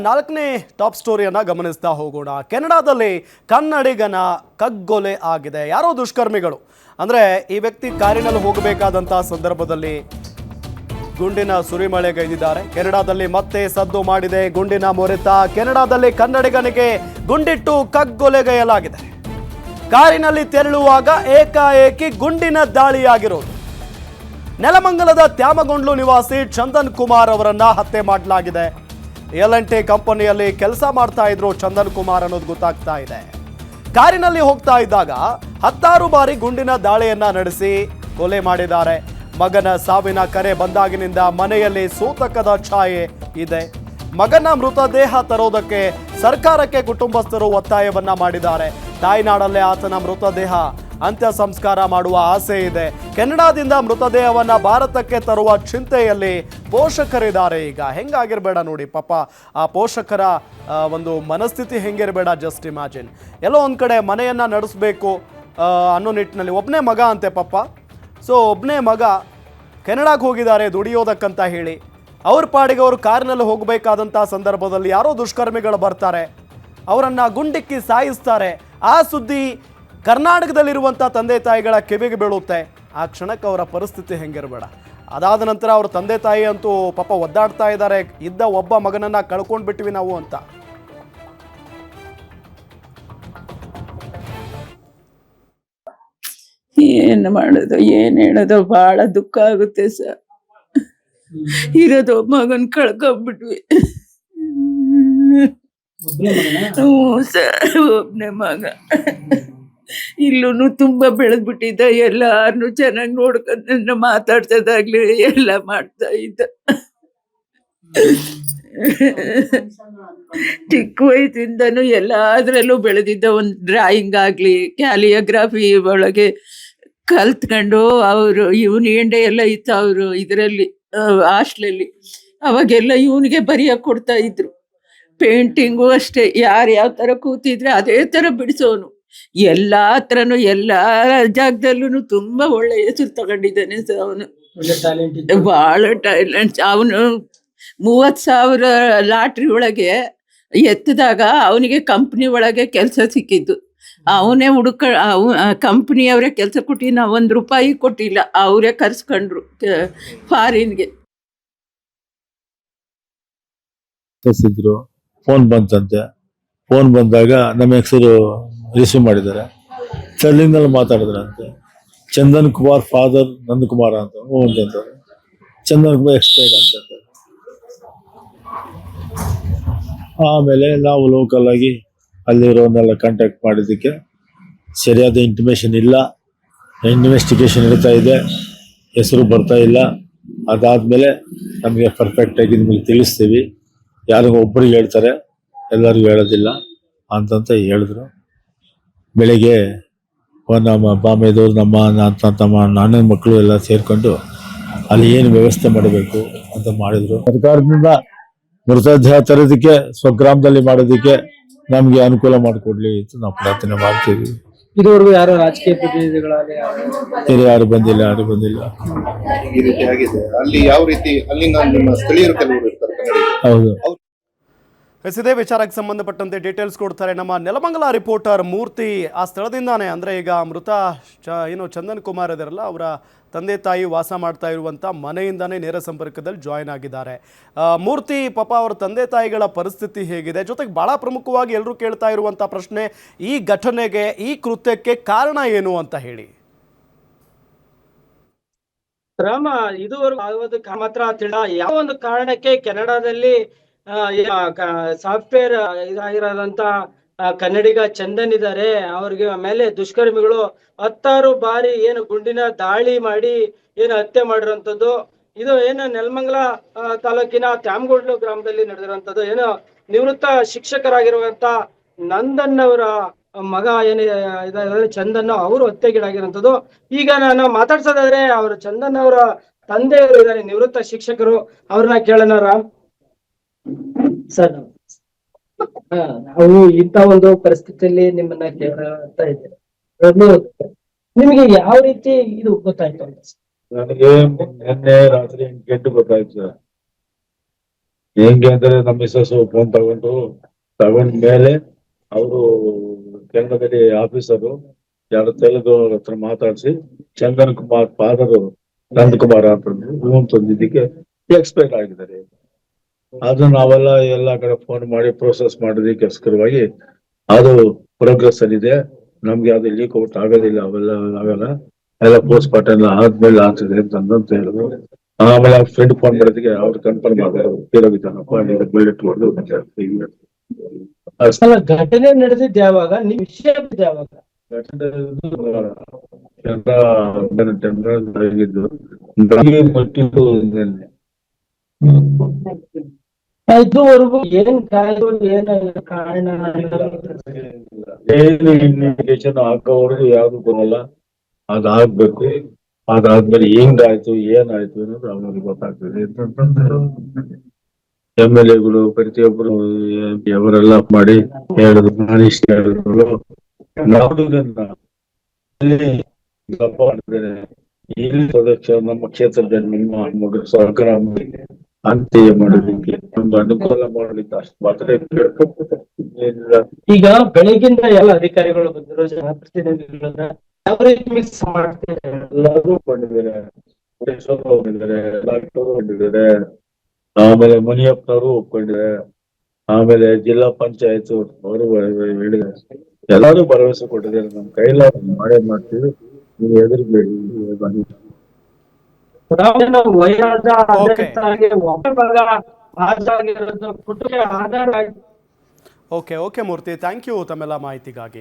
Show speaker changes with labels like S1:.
S1: ನಾಲ್ಕನೇ ಟಾಪ್ ಸ್ಟೋರಿಯನ್ನ ಗಮನಿಸ್ತಾ ಹೋಗೋಣ. ಕೆನಡಾದಲ್ಲಿ ಕನ್ನಡಿಗನ ಕಗ್ಗೊಲೆ ಆಗಿದೆ. ಯಾರೋ ದುಷ್ಕರ್ಮಿಗಳು ಅಂದ್ರೆ ಈ ವ್ಯಕ್ತಿ ಕಾರಿನಲ್ಲಿ ಹೋಗಬೇಕಾದಂತಹ ಸಂದರ್ಭದಲ್ಲಿ ಗುಂಡಿನ ಸುರಿಮಳೆಗೈದಿದ್ದಾರೆ. ಕೆನಡಾದಲ್ಲಿ ಮತ್ತೆ ಸದ್ದು ಮಾಡಿದೆ ಗುಂಡಿನ ಮೊರೆತ. ಕೆನಡಾದಲ್ಲಿ ಕನ್ನಡಿಗನಿಗೆ ಗುಂಡಿಟ್ಟು ಕಗ್ಗೊಲೆಗೈಯಲಾಗಿದೆ. ಕಾರಿನಲ್ಲಿ ತೆರಳುವಾಗ ಏಕಾಏಕಿ ಗುಂಡಿನ ದಾಳಿಯಾಗಿರೋದು. ನೆಲಮಂಗಲದ ತ್ಯಾಮಗೊಂಡ್ಲು ನಿವಾಸಿ ಚಂದನ್ ಕುಮಾರ್ ಅವರನ್ನ ಹತ್ಯೆ ಮಾಡಲಾಗಿದೆ. L&T ಕಂಪನಿಯಲ್ಲಿ ಕೆಲಸ ಮಾಡ್ತಾ ಇದ್ರು ಚಂದನ್ ಕುಮಾರ್ ಅನ್ನೋದು ಗೊತ್ತಾಗ್ತಾ ಇದೆ. ಕಾರಿನಲ್ಲಿ ಹೋಗ್ತಾ ಇದ್ದಾಗ 10 ಬಾರಿ ಗುಂಡಿನ ದಾಳಿಯನ್ನ ನಡೆಸಿ ಕೊಲೆ ಮಾಡಿದ್ದಾರೆ. ಮಗನ ಸಾವಿನ ಕರೆ ಬಂದಾಗಿನಿಂದ ಮನೆಯಲ್ಲಿ ಸೂತಕದ ಛಾಯೆ ಇದೆ. ಮಗನ ಮೃತದೇಹ ತರೋದಕ್ಕೆ ಸರ್ಕಾರಕ್ಕೆ ಕುಟುಂಬಸ್ಥರು ಒತ್ತಾಯವನ್ನ ಮಾಡಿದ್ದಾರೆ. ತಾಯ್ನಾಡಲ್ಲೇ ಆತನ ಮೃತದೇಹ ಅಂತ್ಯ ಸಂಸ್ಕಾರ ಮಾಡುವ ಆಸೆ ಇದೆ. ಕೆನಡಾದಿಂದ ಮೃತದೇಹವನ್ನ ಭಾರತಕ್ಕೆ ತರುವ ಚಿಂತೆಯಲ್ಲಿ ಪೋಷಕರಿದ್ದಾರೆ. ಈಗ ಹೆಂಗಾಗಿರ್ಬೇಡ ನೋಡಿ ಪಾಪ ಆ ಪೋಷಕರ ಒಂದು ಮನಸ್ಥಿತಿ ಹೆಂಗಿರಬೇಡ. ಜಸ್ಟ್ ಇಮ್ಯಾಜಿನ್, ಎಲ್ಲೋ ಒಂದು ಕಡೆ ಮನೆಯನ್ನ ನಡೆಸಬೇಕು ಅನ್ನೋ ನಿಟ್ಟಿನಲ್ಲಿ ಒಬ್ಬನೇ ಮಗ ಅಂತೆ ಪಾಪ. ಸೊ ಒಬ್ಬನೇ ಮಗ ಕೆನಡಾಗೆ ಹೋಗಿದ್ದಾರೆ ದುಡಿಯೋದಕ್ಕಂತ ಹೇಳಿ. ಅವ್ರ ಪಾಡಿಗೆ ಅವರು ಕಾರಿನಲ್ಲಿ ಹೋಗಬೇಕಾದಂಥ ಸಂದರ್ಭದಲ್ಲಿ ಯಾರೋ ದುಷ್ಕರ್ಮಿಗಳು ಬರ್ತಾರೆ, ಅವರನ್ನು ಗುಂಡಿಕ್ಕಿ ಸಾಯಿಸ್ತಾರೆ. ಆ ಸುದ್ದಿ ಕರ್ನಾಟಕದಲ್ಲಿರುವಂಥ ತಂದೆ ತಾಯಿಗಳ ಕಿವಿಗೆ ಬೀಳುತ್ತೆ. ಆ ಕ್ಷಣಕ್ಕೆ ಅವರ ಪರಿಸ್ಥಿತಿ ಹೆಂಗಿರಬೇಡ. ಅದಾದ ನಂತರ ಅವ್ರ ತಂದೆ ತಾಯಿ ಅಂತೂ ಪಾಪ ಒದ್ದಾಡ್ತಾ ಇದ್ದಾರೆ, ಇದ್ದ ಒಬ್ಬ ಮಗನನ್ನ ಕಳ್ಕೊಂಡು ಬಿಟ್ವಿ ನಾವು ಅಂತ.
S2: ಏನು ಮಾಡೋದು ಏನು ಹೇಳೋದು, ಬಹಳ ದುಃಖ ಆಗುತ್ತೆ ಸರ್. ಇರೋದು ಮಗನ್ ಕಳ್ಕೊಂಡ್ಬಿಟ್ವಿ. ಹ್ಞೂ ಸರ್, ಒಬ್ಬನೇ ಮಗ. ಇಲ್ಲೂ ತುಂಬಾ ಬೆಳೆದ್ಬಿಟ್ಟಿದ್ದ. ಎಲ್ಲಾರನು ಚೆನ್ನಾಗಿ ನೋಡ್ಕೊಂಡು ಮಾತಾಡ್ಸೋದಾಗ್ಲಿ ಎಲ್ಲ ಮಾಡ್ತಾ ಇದ್ದ. ಚಿಕ್ಕ ವಯಸ್ಸಿಂದನೂ ಎಲ್ಲಾದ್ರಲ್ಲೂ ಬೆಳೆದಿದ್ದ. ಒಂದು ಡ್ರಾಯಿಂಗ್ ಆಗ್ಲಿ ಕ್ಯಾಲಿಯೋಗ್ರಾಫಿ ಒಳಗೆ ಕಲ್ತ್ಕೊಂಡು ಅವರು ಯೂನಿಯನ್ ಎಲ್ಲ ಇತ್ತು ಅವರು ಇದರಲ್ಲಿ ಹಾಸ್ಟ್ಲಲ್ಲಿ. ಅವಾಗೆಲ್ಲ ಇವನಿಗೆ ಬರೆಯಕ್ಕೆ ಕೊಡ್ತಾ ಇದ್ರು. ಪೇಂಟಿಂಗು ಅಷ್ಟೇ, ಯಾರು ಯಾವ ಥರ ಕೂತಿದ್ರೆ ಅದೇ ಥರ ಬಿಡಿಸೋನು. ಎಲ್ಲ ಹತ್ರನೂ ಎಲ್ಲ ಜಾಗದಲ್ಲೂ ತುಂಬ ಒಳ್ಳೆ ಹೆಸರು ತಗೊಂಡಿದ್ದಾನೆ ಸರ್. ಅವನು ಭಾಳ ಟ್ಯಾಲೆಂಟ್. ಅವನು 30,000 ಲಾಟ್ರಿ ಒಳಗೆ ಎತ್ತಿದಾಗ ಅವನಿಗೆ ಕಂಪ್ನಿ ಒಳಗೆ ಕೆಲಸ ಸಿಕ್ಕಿದ್ದು. ಅವನೇ ಕಂಪ್ನಿಯವರೇ ಕೆಲಸ ಕೊಟ್ಟು ನಾವು ₹1 ಕೊಟ್ಟಿಲ್ಲ, ಅವರೇ ಕರ್ಸ್ಕೊಂಡ್ರು ಫಾರಿನ್ಗೆ.
S3: ಫೋನ್ ಬಂತಂತೆ. ಫೋನ್ ಬಂದಾಗ ನಮ್ಮ ಹೆಸರು ರಿಸೀವ್ ಮಾಡಿದ್ದಾರೆ. ತೆಲುಗಿನಲ್ಲಿ ಮಾತಾಡಿದ್ರಂತೆ. ಚಂದನ್ ಕುಮಾರ್ ಫಾದರ್ ನಂದಕುಮಾರ್ ಅಂತ ಅಂತಂತಾರೆ. ಚಂದನ್ ಕುಮಾರ್ ಎಕ್ಸ್ಪೈರ್ಡ್ ಅಂತ. ಆಮೇಲೆ ನಾವು ಲೋಕಲ್ ಆಗಿ ಅಲ್ಲಿರೋನೆಲ್ಲ ಕಾಂಟ್ಯಾಕ್ಟ್ ಮಾಡಿದ್ದಕ್ಕೆ ಸರಿಯಾದ ಇಂಟಿಮೇಷನ್ ಇಲ್ಲ, ಇನ್ವೆಸ್ಟಿಗೇಷನ್ ನಡೀತಾ ಇದೆ, ಹೆಸರು ಬರ್ತಾ ಇಲ್ಲ. ಅದಾದಮೇಲೆ ನಮಗೆ ಪರ್ಫೆಕ್ಟಾಗಿ ನಿಮಗೆ ತಿಳಿಸ್ತೀವಿ. ಯಾರಿಗೂ ಒಬ್ಬರಿಗೆ ಹೇಳ್ತಾರೆ, ಎಲ್ಲರಿಗೂ ಹೇಳೋದಿಲ್ಲ ಅಂತಂತ ಹೇಳಿದ್ರು. ಬೆಳಿಗ್ಗೆ ನಮ್ಮ ಬಾಮೆದವ್ರು, ನಮ್ಮ ಅಣ್ಣನ ಮಕ್ಕಳು ಎಲ್ಲ ಸೇರಿಕೊಂಡು ಅಲ್ಲಿ ಏನು ವ್ಯವಸ್ಥೆ ಮಾಡಬೇಕು ಅಂತ ಮಾಡಿದ್ರು. ಸರ್ಕಾರದಿಂದ ಮೃತದೇಹ ತರೋದಕ್ಕೆ ಸ್ವಗ್ರಾಮದಲ್ಲಿ ಮಾಡೋದಕ್ಕೆ ನಮಗೆ ಅನುಕೂಲ ಮಾಡಿಕೊಡ್ಲಿ ಅಂತ ನಾವು ಪ್ರಾರ್ಥನೆ ಮಾಡ್ತೀವಿ.
S4: ಇದುವರೆಗೂ ಯಾರು ರಾಜಕೀಯ ಪ್ರತಿನಿಧಿಗಳಲ್ಲಿ
S3: ಯಾರು ಬಂದಿಲ್ಲ.
S5: ಈ ರೀತಿ ಆಗಿದೆ. ಅಲ್ಲಿ ಯಾವ ರೀತಿ ಅಲ್ಲಿನ ನಿಮ್ಮ ಸ್ಥಳೀಯರು ಕೆಲವರು ಇರ್ತಾರೆ.
S3: ಹೌದು.
S1: ಇದೇ ವಿಚಾರಕ್ಕೆ ಸಂಬಂಧಪಟ್ಟಂತೆ ಡೀಟೇಲ್ಸ್ ಕೊಡ್ತಾರೆ ನಮ್ಮ ನೆಲಮಂಗಲ ರಿಪೋರ್ಟರ್ ಮೂರ್ತಿ. ಆ ಸ್ಥಳದಿಂದಾನೇ ಅಂದರೆ ಈಗ ಮೃತ ಚಂದನ್ ಕುಮಾರ್ ಇದಾರಲ್ಲ, ಅವರ ತಂದೆ ತಾಯಿ ವಾಸ ಮಾಡ್ತಾ ಇರುವಂಥ ಮನೆಯಿಂದಾನೇ ನೇರ ಸಂಪರ್ಕದಲ್ಲಿ ಜಾಯ್ನ್ ಆಗಿದ್ದಾರೆ. ಮೂರ್ತಿ, ಪಾಪ ಅವರ ತಂದೆ ತಾಯಿಗಳ ಪರಿಸ್ಥಿತಿ ಹೇಗಿದೆ? ಜೊತೆಗೆ ಭಾಳ ಪ್ರಮುಖವಾಗಿ ಎಲ್ಲರೂ ಕೇಳ್ತಾ ಇರುವಂಥ ಪ್ರಶ್ನೆ, ಈ ಘಟನೆಗೆ, ಈ ಕೃತ್ಯಕ್ಕೆ ಕಾರಣ ಏನು ಅಂತ ಹೇಳಿ.
S4: ರಾಮ, ಇದುವರೆಗೂ ಆಗೋದಕ್ಕೆ ಮಾತ್ರ ಯಾವ ಒಂದು ಕಾರಣಕ್ಕೆ ಕೆನಡಾದಲ್ಲಿ ಸಾಫ್ಟ್ವೇರ್ ಇದಾಗಿರೋದಂತ ಕನ್ನಡಿಗ ಚಂದನ್ ಇದ್ದಾರೆ, ಅವ್ರಿಗೆ ಮೇಲೆ ದುಷ್ಕರ್ಮಿಗಳು 10 ಬಾರಿ ಏನು ಗುಂಡಿನ ದಾಳಿ ಮಾಡಿ ಏನು ಹತ್ಯೆ ಮಾಡಿರೋಂಥದ್ದು. ಇದು ಏನು ನೆಲಮಂಗಲ ತಾಲೂಕಿನ ತ್ಯಾಮಗೊಂಡ್ಲು ಗ್ರಾಮದಲ್ಲಿ ನಡೆದಿರುವಂತದ್ದು. ಏನು ನಿವೃತ್ತ ಶಿಕ್ಷಕರಾಗಿರುವಂತ ನಂದನ್ ಅವರ ಮಗ ಏನು ಚಂದನ್ ಅವರು ಹತ್ಯೆಗೀಡಾಗಿರುವಂತದ್ದು. ಈಗ ನಾನು ಮಾತಾಡ್ಸೋದಾದ್ರೆ ಅವರು ಚಂದನ್ ಅವರ ತಂದೆಯವರು ಇದ್ದಾರೆ, ನಿವೃತ್ತ ಶಿಕ್ಷಕರು. ಅವ್ರನ್ನ ಕೇಳೋಣ. ರಾಮ್ ಸರ್, ನಾವು ಇಂಥ ಒಂದು ಪರಿಸ್ಥಿತಿಯಲ್ಲಿ ನಿಮ್ಮನ್ನ ಕೇಳ್ತಾ ಇದ್ದೇವೆ. ನಿಮಗೆ ಯಾವ ರೀತಿ ಇದು ಗೊತ್ತಾಯ್ತು ಅಂತ?
S3: ನನಗೆ ನಿನ್ನೆ ರಾತ್ರಿ 8 ಗಂಟೆಗೆ ಗೊತ್ತಾಯ್ತು. ಹೆಂಗೆ ಅಂದ್ರೆ ನಮ್ಮ ಮಿಸ್ಸಸ್ ಫೋನ್ ತಗೊಂಡ ಮೇಲೆ ಅವರು ಕೆನಡಾದಲ್ಲಿ ಆಫೀಸರು ಯಾರು ತೆಲುಗು ಹತ್ರ ಮಾತಾಡಿಸಿ ಚಂದನ್ ಕುಮಾರ್ ಫಾದರ್ ನಂದಕುಮಾರ್ ಅಂತಂದಿದ್ದಕ್ಕೆ ಎಕ್ಸ್ಪೈರ್ ಆಗಿದ್ದಾರೆ. ಅದು ನಾವೆಲ್ಲ ಎಲ್ಲಾ ಕಡೆ ಫೋನ್ ಮಾಡಿ ಪ್ರೋಸೆಸ್ ಮಾಡೋದಕ್ಕೋಸ್ಕರವಾಗಿ ಅದು ಪ್ರೋಗ್ರೆಸ್ ಅಲ್ಲಿ ಇದೆ. ನಮ್ಗೆ ಯಾವ್ದು ಲೀಕ್ ಔಟ್ ಆಗೋದಿಲ್ಲ, ಅವೆಲ್ಲ ಆಗಲ್ಲ, ಎಲ್ಲ ಪೋಸ್ಟ್ ಮಾರ್ಟಮ್ ಎಲ್ಲ ಆದ್ಮೇಲೆ ಆಗ್ತದೆ ಅಂತ ಹೇಳಿದ್ರು. ಆಮೇಲೆ ಅವ್ರ ಫ್ರೆಂಡ್ ಫೋನ್ ಮಾಡೋದಕ್ಕೆ ಅವ್ರು ಕನ್ಫರ್ಮ್ ಮಾಡಿದ್ರು ಕೇಳೋಗಿದ್ದಾನಪ್ಪ ಬುಲೆಟ್ ಹೊಡೆದು
S4: ಅಲ್ಲ, ಘಟನೆ ನಡೆದಿದ್ದು ಯಾವಾಗ, ನಿಮ್ ವಿಷಯ ಬಿದ್ದು ಯಾವಾಗ? ಇದುವರೆಗೂ ಏನ್ ಕಾಯ್ದು ಏನ್ ಕಾರಣ
S3: ಏನು ಇಂಡಿಕೇಶನ್ ಹಾಕೋವರೆಗೂ ಯಾವ್ದು ಬರಲ್ಲ. ಅದಾಗ್ಬೇಕು, ಅದಾದ್ಮೇಲೆ ಹೆಂಗಾಯ್ತು ಏನಾಯ್ತು ಅನ್ನೋದು ಅವ್ರಿಗೆ ಗೊತ್ತಾಗ್ತದೆ ಅಂತಂದ್ರೆ MLA ಗಳು ಪ್ರತಿಯೊಬ್ಬರು ಅವರೆಲ್ಲ ಮಾಡಿ ಹೇಳಿದ್ರು, ನಾನಿಷ್ಟ ಹೇಳಿದ್ರು. ಇಲ್ಲಿ ಸದಸ್ಯ ನಮ್ಮ ಕ್ಷೇತ್ರದಲ್ಲಿ ನಿಮ್ಮ ಮಗ ಸರ್ಕಾರ ಅಂತ್ಯ ಮಾಡೋದಕ್ಕೆ ಒಂದು ಅನುಕೂಲ ಮಾಡಲಿಕ್ಕೆ ಅಷ್ಟು ಮಾತ್ರ ಏನಿಲ್ಲ.
S4: ಈಗ ಬೆಳಗಿಂದ ಎಲ್ಲ ಅಧಿಕಾರಿಗಳು ಬಂದಿರೋ, ಜನಪ್ರತಿನಿಧಿಗಳನ್ನ ಯಾವ ರೀತಿ ಮಿಕ್ಸ್ ಮಾಡ್ತಾರೆ?
S3: ಎಲ್ಲರೂ ಬಂದಿದ್ದಾರೆ, ಬಂದಿದ್ದಾರೆ, ಡಾಕ್ಟರ್ ಬಂದಿದ್ದಾರೆ, ಆಮೇಲೆ ಮುನಿಯಪ್ಪನವರು ಒಪ್ಕೊಂಡಿದ್ದಾರೆ, ಆಮೇಲೆ ಜಿಲ್ಲಾ ಪಂಚಾಯತ್ ಅವರು ಹೇಳಿದ್ದಾರೆ. ಎಲ್ಲರೂ ಭರವಸೆ ಕೊಟ್ಟಿದ್ದಾರೆ, ನಮ್ ಕೈಲ ಮಾಡೇ ಮಾಡ್ತೀವಿ, ನೀವು ಹೆದರ್ಬೇಡಿ ಬನ್ನಿ.
S4: ವೈರಾದ
S1: Okay.
S4: ಹಾಜರಾಗಿರೋದು ಕುಟುಂಬ ಆಧಾರ ಆಯ್ತು.
S1: ಓಕೆ ಮೂರ್ತಿ, ಥ್ಯಾಂಕ್ ಯು ತಮ್ಮೆಲ್ಲ ಮಾಹಿತಿಗಾಗಿ.